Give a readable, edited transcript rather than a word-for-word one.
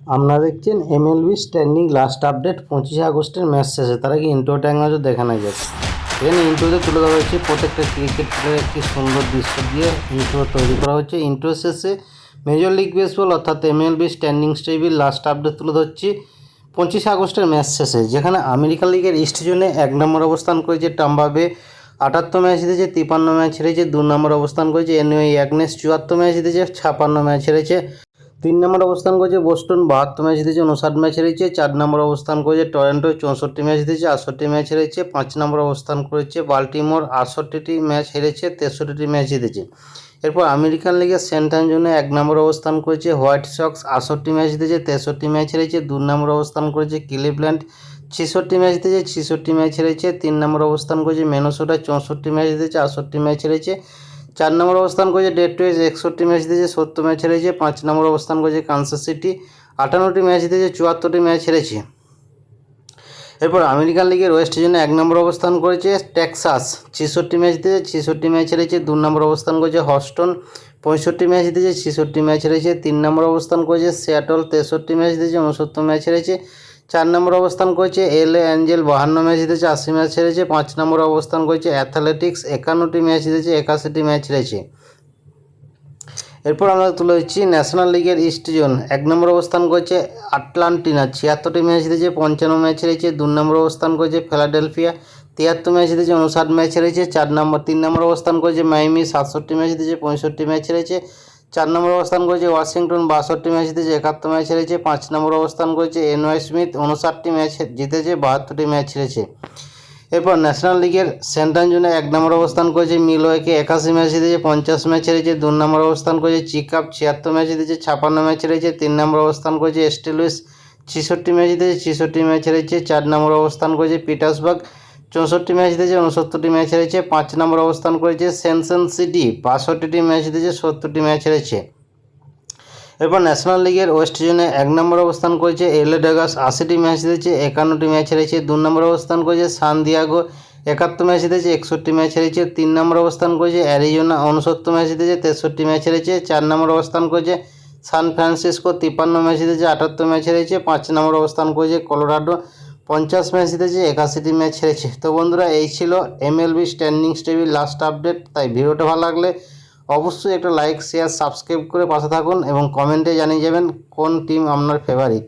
আপনারা দেখছেন MLB standing last update 25 আগস্টের ম্যাচ শেষে। তার আগে ইন্ট্রোটা এক নজর দেখা না যাক। এখানে ইন্ট্রোতে তুলে ধরা হয়েছে প্রত্যেকটা ক্রিকেট প্লেয়ারের একটি সুন্দর দৃশ্য দিয়ে ইন্ট্রো তৈরি করা হচ্ছে। ইন্ট্রো শেষে মেজর লিগ বেসবল অর্থাৎ MLB standing table last update তুলে ধরছি 25 আগস্টের ম্যাচ শেষে, যেখানে আমেরিকান লিগের ইস্ট জোনে 1 নম্বর অবস্থান করেছে টাম্পা বে, 78 ম্যাচ জিতেছে, 53 ম্যাচ হেরেছে। 2 নম্বর অবস্থান করেছে এনওয়ে অ্যাগনেস, 74 ম্যাচ জিতেছে, 56 ম্যাচ হেরেছে। 3 নম্বর অবস্থান করেছে বোস্টন, 72 ম্যাচ জিতেছে, 59 ম্যাচ হেরেছে। 4 নম্বর অবস্থান করেছে টরন্টো, 64 ম্যাচ জিতেছে, 68 ম্যাচ হেরেছে। 5 নম্বর অবস্থান করেছে বাল্টিমোর, 68টি ম্যাচ হেরেছে, 63টি ম্যাচ জিতেছে। এরপর আমেরিকান লিগের সেন্ট অ্যাঞ্জনে 1 নম্বর অবস্থান করেছে হোয়াইট সক্স, 68 ম্যাচ জিতেছে, 63 ম্যাচ হেরেছে। 2 নম্বর অবস্থান করেছে ক্লিভল্যান্ড, 66 ম্যাচ জিতেছে, 66 ম্যাচ হেরেছে। 3 নম্বর অবস্থান করেছে মিনেসোটা, 64 ম্যাচ জিতেছে, 68 ম্যাচ হেরেছে। 4 নম্বর অবস্থান করেছে ডেট্রয়েট, 61 ম্যাচ জিতেছে, 70 ম্যাচ হেরেছে। 5 নম্বর অবস্থান করেছে কানসাস সিটি, 58টি ম্যাচ জিতেছে, 74টি ম্যাচ হেরেছে। এরপর আমেরিকান লিগের ওয়েস্ট জোনে 1 নম্বর অবস্থান করেছে টেক্সাস, 66 ম্যাচ জিতেছে, 66 ম্যাচ হেরেছে। 2 নম্বর অবস্থান করেছে হস্টন, 65 ম্যাচ জিতেছে, 66 ম্যাচ হেরেছে। 3 নম্বর অবস্থান করেছে সিয়াটল, 63 ম্যাচ জিতেছে, 69 ম্যাচ হেরেছে। 4 নম্বর অবস্থান করেছে এলএ অ্যাঞ্জেল, 52 ম্যাচ জিতেছে, 80 ম্যাচ হেরেছে। 5 নম্বর অবস্থান করেছে অ্যাথলেটিক্স, 51টি ম্যাচ জিতেছে, 81টি ম্যাচ হেরেছে। এরপর আমরা তুলে দিচ্ছি ন্যাশনাল লিগের ইস্ট জোন। 1 নম্বর অবস্থান করেছে আটলান্টিনা, 76টি ম্যাচ জিতেছে, 55 ম্যাচ হেরেছে। 2 নম্বর অবস্থান করেছে ফিলাডেলফিয়া, 73 ম্যাচ জিতেছে, 59 ম্যাচ হেরেছে। 3 নম্বর অবস্থান করেছে মাইমি, 67 ম্যাচ জিতেছে, 65 ম্যাচ হেরেছে। 4 নম্বর অবস্থান করেছে ওয়াশিংটন, 62 ম্যাচ জিতেছে, 71 ম্যাচ হেরেছে। 5 নম্বর অবস্থান করেছে এনওয়াই স্মিথ, 59টি ম্যাচ জিতেছে, 72টি ম্যাচ হেরেছে। এরপর ন্যাশনাল লিগের সেন্ট অ্যাঞ্জনে 1 নম্বর অবস্থান করেছে মিলওয়াকি, 81 ম্যাচ জিতেছে, 50 ম্যাচ হেরেছে। 2 নম্বর অবস্থান করেছে চিকাপ, 76 ম্যাচ জিতেছে, 56 ম্যাচ হেরেছে। 3 নম্বর অবস্থান করেছে স্টেলুইস, 66 ম্যাচ জিতেছে, 66 ম্যাচ হেরেছে। 4 নম্বর অবস্থান করেছে পিটার্সবার্গ, 64 ম্যাচ জিতেছে, 69টি ম্যাচ হেরেছে। 5 নম্বর অবস্থান করেছে সেনসন সিটি, 62টি ম্যাচ জিতেছে, 70টি ম্যাচ হেরেছে। এরপর ন্যাশনাল লিগের ওয়েস্ট জোনে 1 নম্বর অবস্থান করেছে এলএ ড্যাগার্স, 80টি ম্যাচ জিতেছে, 51টি ম্যাচ হেরেছে। 2 নম্বর অবস্থান করেছে সান দিয়াগো, 71 ম্যাচ জিতেছে, 61টি ম্যাচ হেরেছে। 3 নম্বর অবস্থান করেছে অ্যারিজোনা, 69 ম্যাচ জিতেছে, 63টি ম্যাচ হেরেছে। 4 নম্বর অবস্থান করেছে সান ফ্রান্সিসকো, 53 ম্যাচ জিতেছে, 78 ম্যাচ হেরেছে। 5 নম্বর অবস্থান করেছে কলোরাডো, 50 ম্যাচ জিতেছে, 81টি ম্যাচ হেরেছে। তো বন্ধুরা, এই ছিল MLB standing table last update. তাই ভিডিওটা ভালো লাগলে অবশ্যই একটা লাইক, শেয়ার, সাবস্ক্রাইব করে পাশে থাকুন এবং কমেন্টে জানিয়ে যাবেন কোন টিম আপনার ফেভারিট।